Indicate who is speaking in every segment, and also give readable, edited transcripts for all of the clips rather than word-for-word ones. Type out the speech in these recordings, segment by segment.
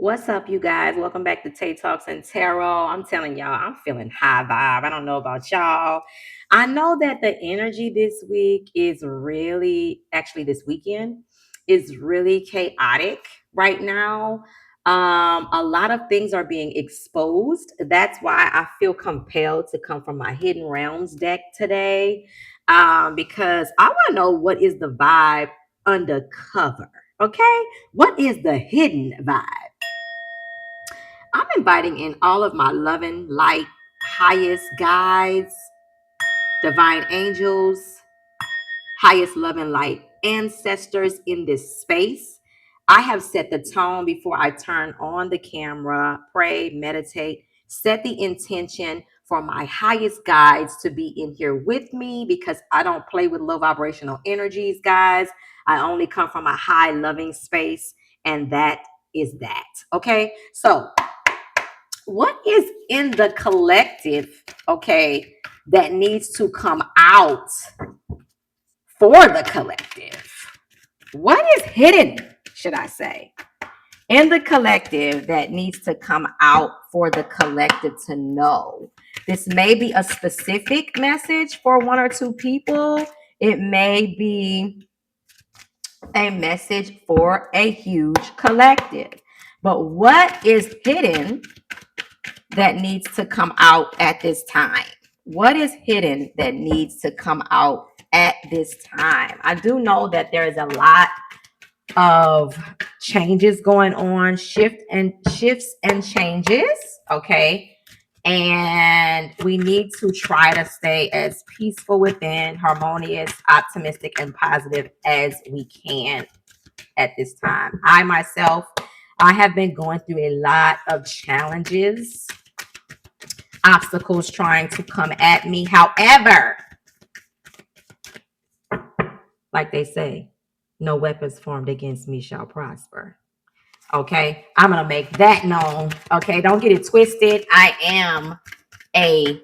Speaker 1: What's up, you guys? Welcome back to Tay Talks and Tarot. I'm telling y'all, I'm feeling high vibe. I don't know about y'all. I know that the energy this week is really, actually, this weekend is really chaotic right now. A lot of things are being exposed. That's why I feel compelled to come from my Hidden Realms deck today, because I want to know what is the vibe undercover. Okay, what is the hidden vibe? I'm inviting in all of my loving, light, highest guides, divine angels, highest loving light ancestors in this space. I have set the tone before I turn on the camera, pray, meditate, set the intention for my highest guides to be in here with me because I don't play with low vibrational energies, guys. I only come from a high loving space, and that is that. Okay, so what is in the collective, okay, that needs to come out for the collective? What is hidden, should I say, in the collective that needs to come out for the collective to know? This may be a specific message for one or two people. It may be a message for a huge collective. But what is hidden that needs to come out at this time? What is hidden that needs to come out at this time? I do know that there is a lot of changes going on, shifts and changes, okay? And we need to try to stay as peaceful within, harmonious, optimistic, and positive as we can at this time. I have been going through a lot of challenges, obstacles trying to come at me. However, like they say, no weapons formed against me shall prosper. Okay, I'm gonna make that known. Okay, don't get it twisted. I am a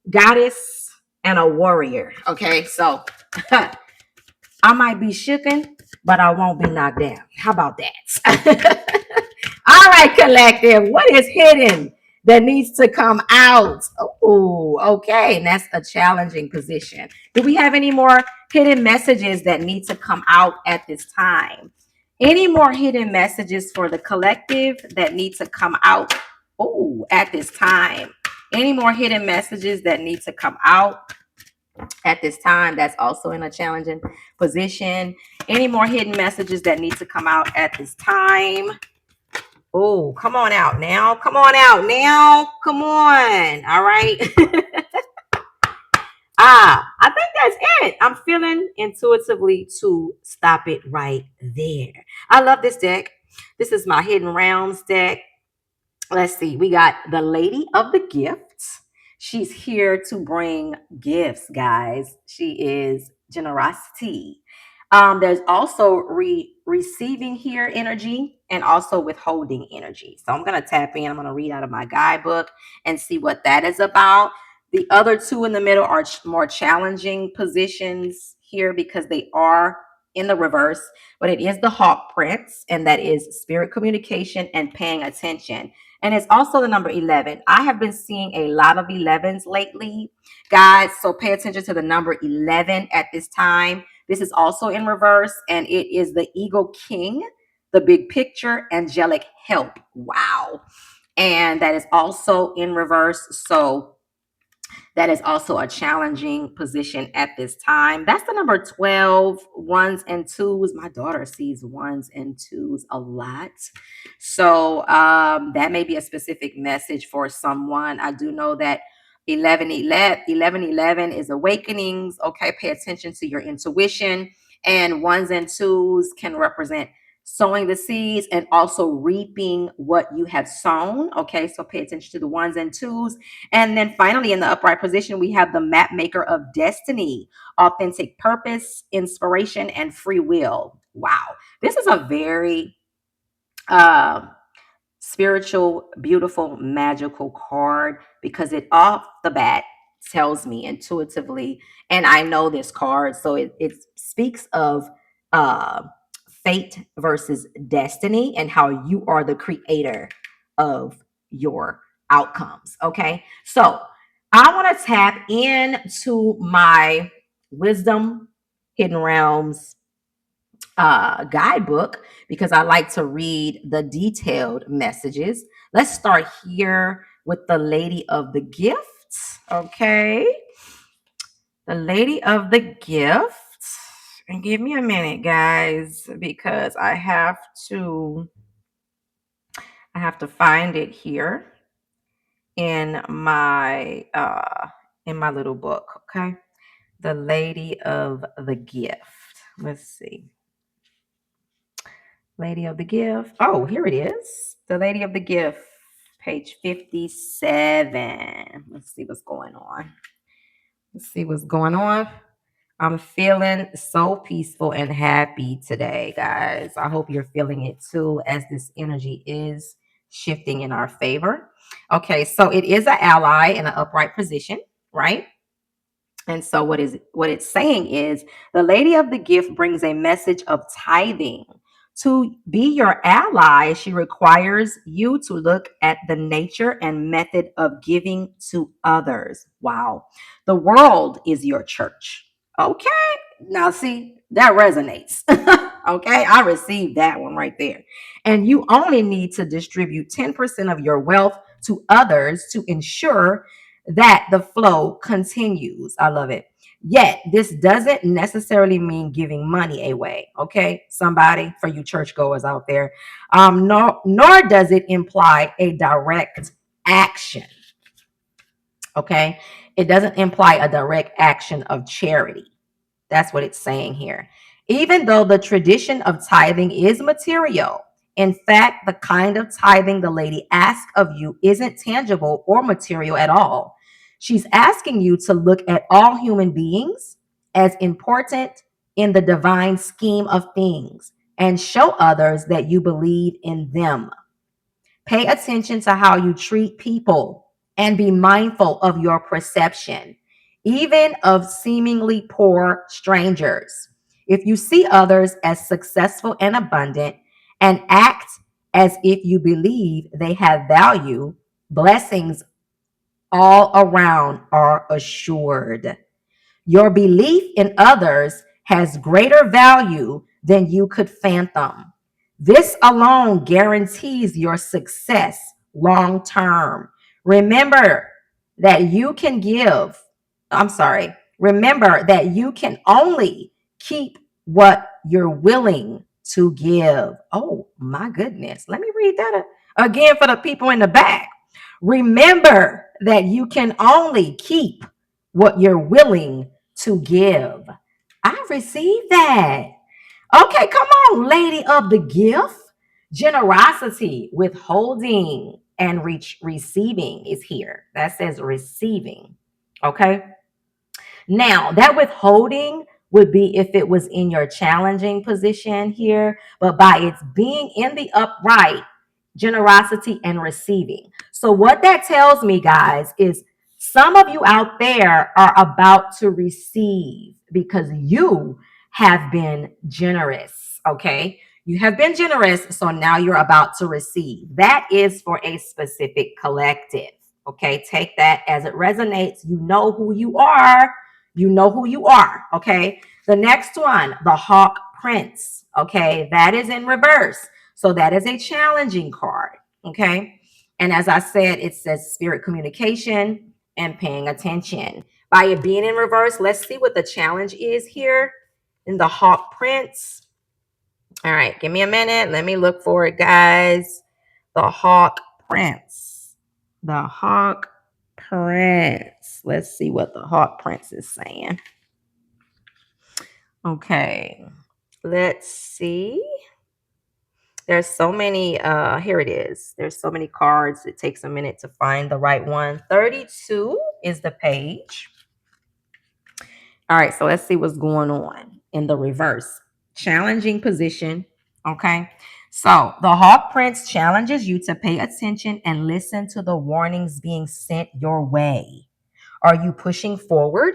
Speaker 1: goddess and a warrior. Okay, so I might be shooken, but I won't be knocked down. How about that? All right, collective. What is hidden that needs to come out? Oh, okay. And that's a challenging position. Do we have any more hidden messages that need to come out at this time? Any more hidden messages for the collective that need to come out? Oh, at this time. Any more hidden messages that need to come out at this time? That's also in a challenging position. Any more hidden messages that need to come out at this time? Oh, come on out now. Come on out now. Come on. All right. I think that's it. I'm feeling intuitively to stop it right there. I love this deck. This is my Hidden Realms deck. Let's see. We got the Lady of the Gifts. She's here to bring gifts, guys. She is generosity. There's also receiving here energy and also withholding energy. So I'm going to tap in. I'm going to read out of my guidebook and see what that is about. The other two in the middle are more challenging positions here because they are in the reverse, but it is the Hawk Prince, and that is spirit communication and paying attention. And it's also the number 11. I have been seeing a lot of 11s lately, guys. So pay attention to the number 11 at this time. This is also in reverse, and it is the Eagle King, the big picture, angelic help. Wow. And that is also in reverse. So that is also a challenging position at this time. That's the number 12, ones and twos. My daughter sees ones and twos a lot. So that may be a specific message for someone. I do know that 1111 is awakenings. Okay, pay attention to your intuition. And ones and twos can represent sowing the seeds and also reaping what you have sown. Okay, so pay attention to the ones and twos. And then finally, in the upright position, we have the map maker of destiny, authentic purpose, inspiration, and free will. Wow, this is a very uh, spiritual, beautiful, magical card because it off the bat tells me intuitively, and I know this card, so it speaks of uh, fate versus destiny, and how you are the creator of your outcomes. Okay. So I want to tap into my wisdom hidden realms guidebook because I like to read the detailed messages. Let's start here with the Lady of the Gifts. Okay. The Lady of the Gifts. And give me a minute, guys, because to I have to find it here in my little book, okay? The Lady of the Gift. Let's see. Lady of the Gift. Oh, here it is. The Lady of the Gift, page 57. Let's see what's going on. Let's see what's going on. I'm feeling so peaceful and happy today, guys. I hope you're feeling it too, as this energy is shifting in our favor. Okay, so it is an ally in an upright position, right? And so what it's saying is the Lady of the Gift brings a message of tithing. To be your ally, she requires you to look at the nature and method of giving to others. Wow. The world is your church. Okay. Now see, that resonates. Okay. I received that one right there. And you only need to distribute 10% of your wealth to others to ensure that the flow continues. I love it. Yet, this doesn't necessarily mean giving money away. Okay, somebody, for you churchgoers out there, nor does it imply a direct action. Okay, it doesn't imply a direct action of charity. That's what it's saying here. Even though the tradition of tithing is material, in fact, the kind of tithing the lady asks of you isn't tangible or material at all. She's asking you to look at all human beings as important in the divine scheme of things and show others that you believe in them. Pay attention to how you treat people and be mindful of your perception, even of seemingly poor strangers. If you see others as successful and abundant and act as if you believe they have value, blessings all around are assured. Your belief in others has greater value than you could fathom. This alone guarantees your success long term. Remember that you can give. I'm sorry. Remember that you can only keep what you're willing to give. Oh, my goodness. Let me read that again for the people in the back. Remember that you can only keep what you're willing to give. I received that. Okay, come on, Lady of the Gift. Generosity, withholding, and receiving is here. That says receiving. Okay. Now, that withholding would be if it was in your challenging position here, but by its being in the upright, generosity and receiving. So, what that tells me, guys, is some of you out there are about to receive because you have been generous. Okay. You have been generous. So now you're about to receive. That is for a specific collective. Okay. Take that as it resonates. You know who you are. You know who you are. Okay. The next one, the Hawk Prince. Okay. That is in reverse. So that is a challenging card. Okay. And as I said, it says spirit communication and paying attention. By it being in reverse, let's see what the challenge is here in the Hawk Prince. All right. Give me a minute. Let me look for it, guys. The Hawk Prince. The Hawk Prince. Let's see what the Hawk Prince is saying. Okay. Let's see. There's so many here it is. There's so many cards. It takes a minute to find the right one. 32 is the page. All right, so let's see what's going on in the reverse. Challenging position. Okay. So the Hawk Prince challenges you to pay attention and listen to the warnings being sent your way. Are you pushing forward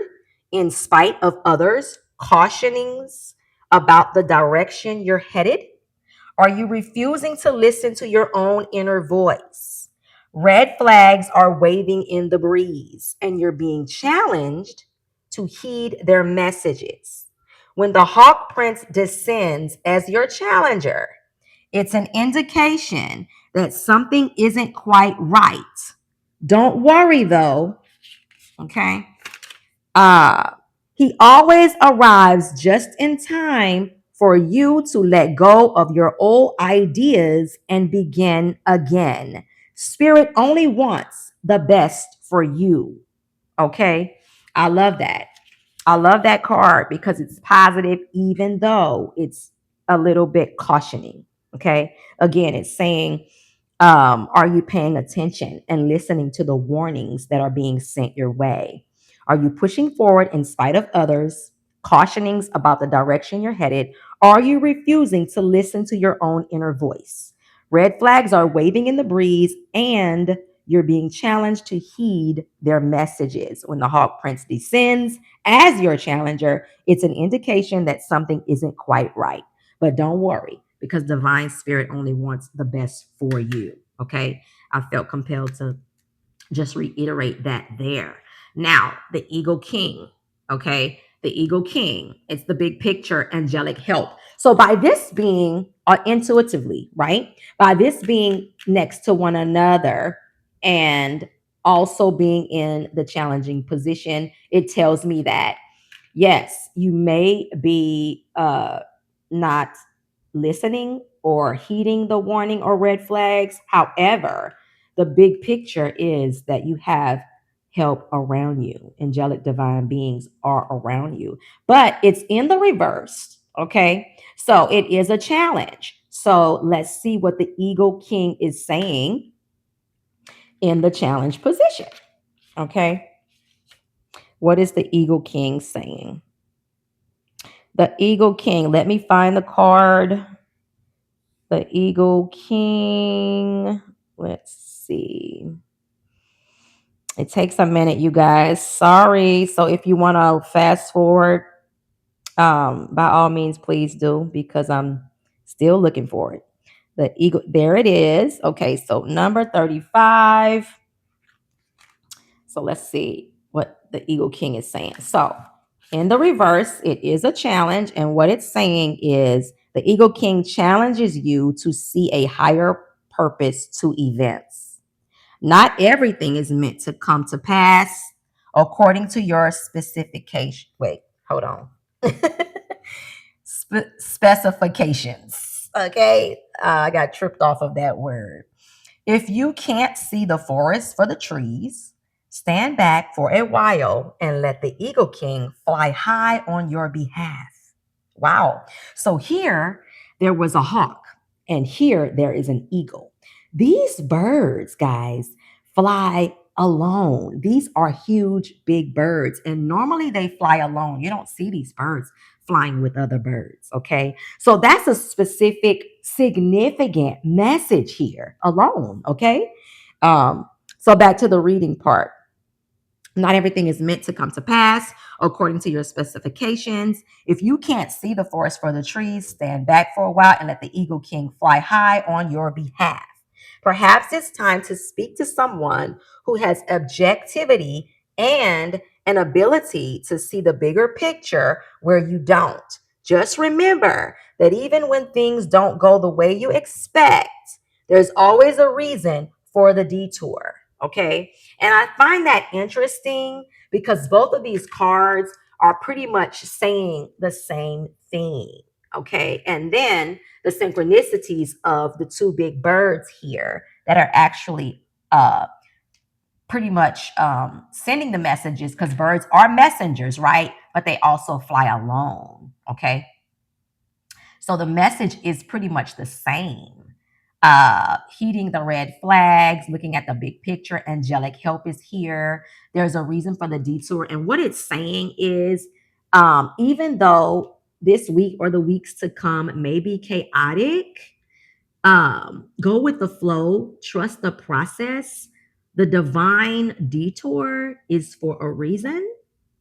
Speaker 1: in spite of others' cautionings? about the direction you're headed? Are you refusing to listen to your own inner voice? Red flags are waving in the breeze, and you're being challenged to heed their messages. When the Hawk Prince descends as your challenger, it's an indication that something isn't quite right. Don't worry though, okay? Uh, he always arrives just in time for you to let go of your old ideas and begin again. Spirit only wants the best for you. Okay. I love that. I love that card because it's positive, even though it's a little bit cautioning. Okay. Again, it's saying, are you paying attention and listening to the warnings that are being sent your way? Are you pushing forward in spite of others, cautionings about the direction you're headed? Are you refusing to listen to your own inner voice? Red flags are waving in the breeze, and you're being challenged to heed their messages. When the Hawk Prince descends as your challenger, it's an indication that something isn't quite right. But don't worry, because divine spirit only wants the best for you. Okay. I felt compelled to just reiterate that there. Now, the Eagle King. Okay. The Eagle King. It's the big picture, angelic help. So by this being intuitively, right? By this being next to one another and also being in the challenging position, it tells me that yes, you may be not listening or heeding the warning or red flags. However, the big picture is that you have help around you. Angelic divine beings are around you, but it's in the reverse. Okay. So it is a challenge. So let's see what the Eagle King is saying in the challenge position. Okay. What is the Eagle King saying? The Eagle King. Let me find the card. The Eagle King. Let's see. It takes a minute, you guys. Sorry. So if you want to fast forward, by all means, please do because I'm still looking for it. The Eagle, there it is. Okay, so number 35. So let's see what the Eagle King is saying. So in the reverse, it is a challenge. And what it's saying is the Eagle King challenges you to see a higher purpose to events. Not everything is meant to come to pass according to your specification. Wait, hold on. Specifications. Okay. I got tripped off of that word. If you can't see the forest for the trees, stand back for a while and let the Eagle King fly high on your behalf. Wow. So here there was a hawk, and here there is an eagle. These birds, guys, fly alone. These are huge, big birds, and normally they fly alone. You don't see these birds flying with other birds. Okay. So that's a specific, significant message here alone. Okay. So back to the reading part. Not everything is meant to come to pass according to your specifications. If you can't see the forest for the trees, stand back for a while and let the Eagle King fly high on your behalf. Perhaps it's time to speak to someone who has objectivity and an ability to see the bigger picture where you don't. Just remember that even when things don't go the way you expect, there's always a reason for the detour. Okay. And I find that interesting because both of these cards are pretty much saying the same thing. Okay. And then the synchronicities of the two big birds here that are actually pretty much sending the messages because birds are messengers, right? But they also fly alone. Okay. So the message is pretty much the same. Heeding the red flags, looking at the big picture, angelic help is here. There's a reason for the detour. And what it's saying is, even though this week or the weeks to come may be chaotic, go with the flow, trust the process. The divine detour is for a reason.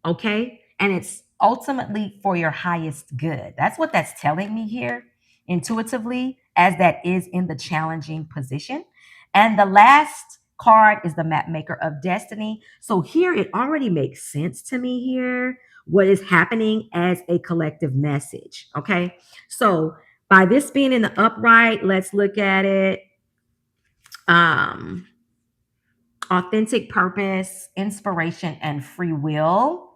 Speaker 1: Okay. and it's ultimately for your highest good. That's what that's telling me here intuitively, as that is in the challenging position. And the last card is the map maker of destiny. So here it already makes sense to me here what is happening as a collective message. Okay. So by this being in the upright, let's look at it. Um, Authentic purpose, inspiration, and free will.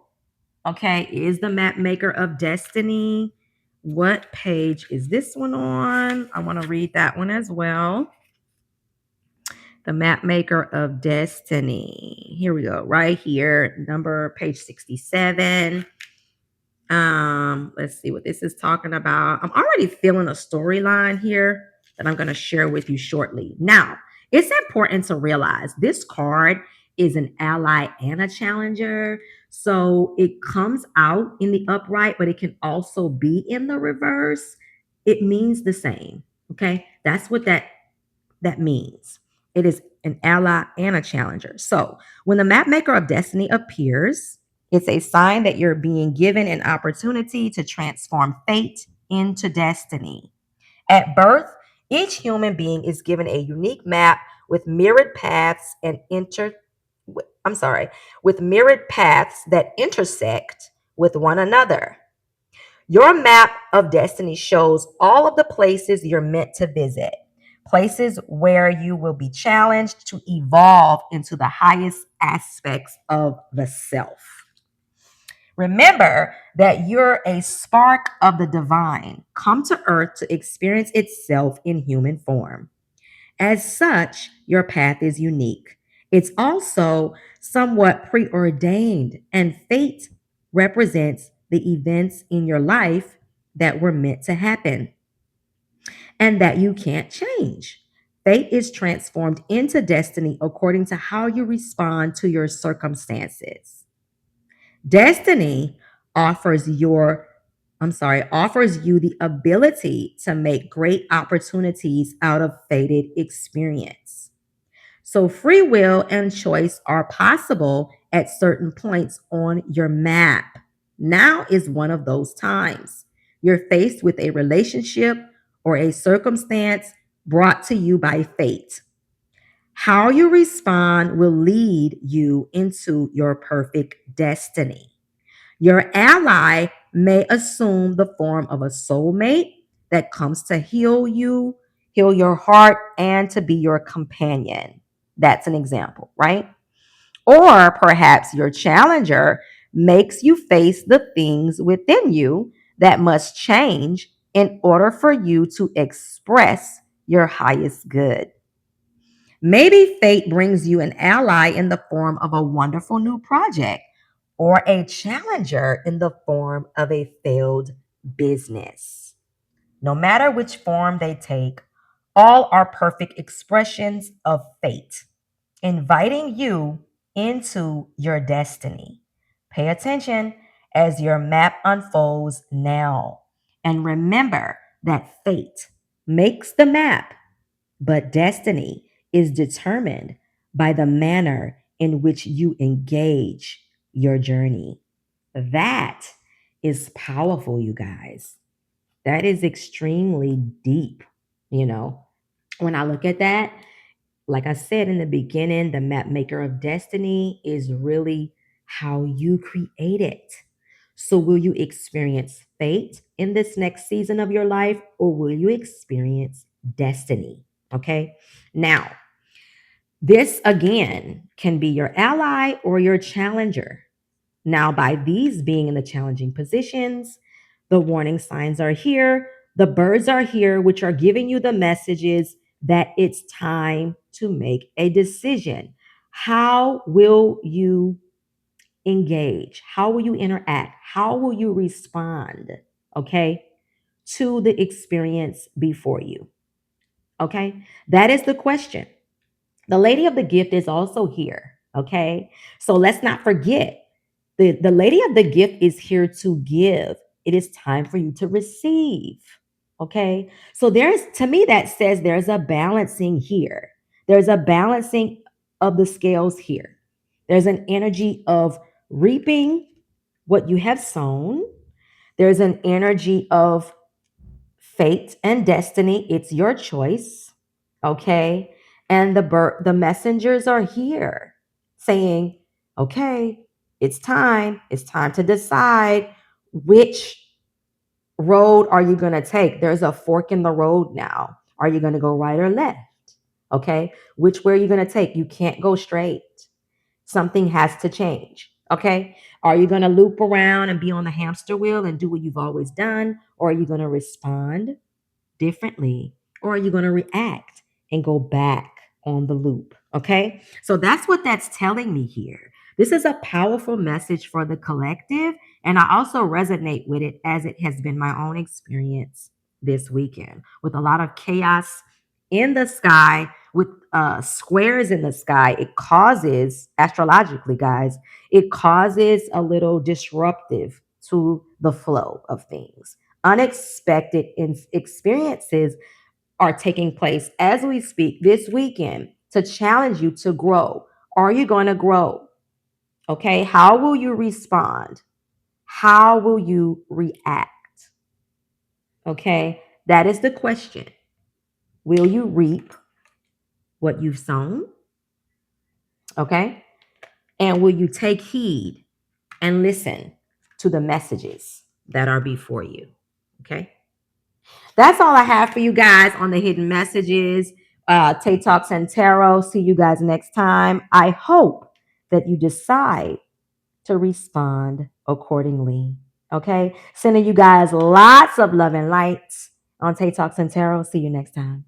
Speaker 1: Okay, is the map maker of destiny. What page is this one on? I want to read that one as well. The map maker of destiny. Here we go, right here, number page 67. Let's see what this is talking about. I'm already feeling a storyline here that I'm going to share with you shortly. Now, it's important to realize this card is an ally and a challenger. So it comes out in the upright, but it can also be in the reverse. It means the same. Okay. That's what that means. It is an ally and a challenger. So when the map maker of destiny appears, it's a sign that you're being given an opportunity to transform fate into destiny. At birth, each human being is given a unique map with mirrored paths and with mirrored paths that intersect with one another. Your map of destiny shows all of the places you're meant to visit, places where you will be challenged to evolve into the highest aspects of the self. Remember that you're a spark of the divine, come to earth to experience itself in human form. As such, your path is unique. It's also somewhat preordained, and fate represents the events in your life that were meant to happen and that you can't change. Fate is transformed into destiny according to how you respond to your circumstances. Destiny offers your offers you the ability to make great opportunities out of fated experience. So free will and choice are possible at certain points on your map. Now is one of those times. You're faced with a relationship or a circumstance brought to you by fate. How you respond will lead you into your perfect destiny. Your ally may assume the form of a soulmate that comes to heal you, heal your heart, and to be your companion. That's an example, right? Or perhaps your challenger makes you face the things within you that must change in order for you to express your highest good. Maybe fate brings you an ally in the form of a wonderful new project or a challenger in the form of a failed business. No matter which form they take, all are perfect expressions of fate, inviting you into your destiny. Pay attention as your map unfolds now. And remember that fate makes the map, but destiny is determined by the manner in which you engage your journey. That is powerful, you guys. That is extremely deep. You know, when I look at that, like I said in the beginning, the map maker of destiny is really how you create it. So, will you experience fate in this next season of your life, or will you experience destiny? Okay. Now, this again can be your ally or your challenger. Now, by these being in the challenging positions, the warning signs are here, the birds are here, which are giving you the messages that it's time to make a decision. How will you engage? How will you interact? How will you respond? Okay, to the experience before you. Okay, that is the question. The lady of the gift is also here. Okay, so let's not forget the lady of the gift is here to give. It is time for you to receive. Okay. So there's, to me, that says there's a balancing here. There's a balancing of the scales here. There's an energy of reaping what you have sown. There's an energy of fate and destiny. It's your choice. Okay. And the messengers are here saying, okay, it's time. It's time to decide which road are you going to take. There's a fork in the road now. Are you going to go right or left? Okay. Which way are you going to take? You can't go straight. Something has to change. Okay. Are you going to loop around and be on the hamster wheel and do what you've always done? Or are you going to respond differently? Or are you going to react and go back on the loop? Okay. So that's what that's telling me here. This is a powerful message for the collective. And I also resonate with it as it has been my own experience this weekend with a lot of chaos in the sky, with squares in the sky. It causes, astrologically, guys, it causes a little disruptive to the flow of things. Unexpected experiences are taking place as we speak this weekend to challenge you to grow. Are you going to grow? Okay. How will you respond? How will you react? Okay. That is the question. Will you reap what you've sown? Okay. And will you take heed and listen to the messages that are before you? Okay. That's all I have for you guys on the hidden messages. Tay Talks and Tarot. See you guys next time. I hope that you decide to respond accordingly. Okay. Sending you guys lots of love and light on Tay Talks and Tarot. See you next time.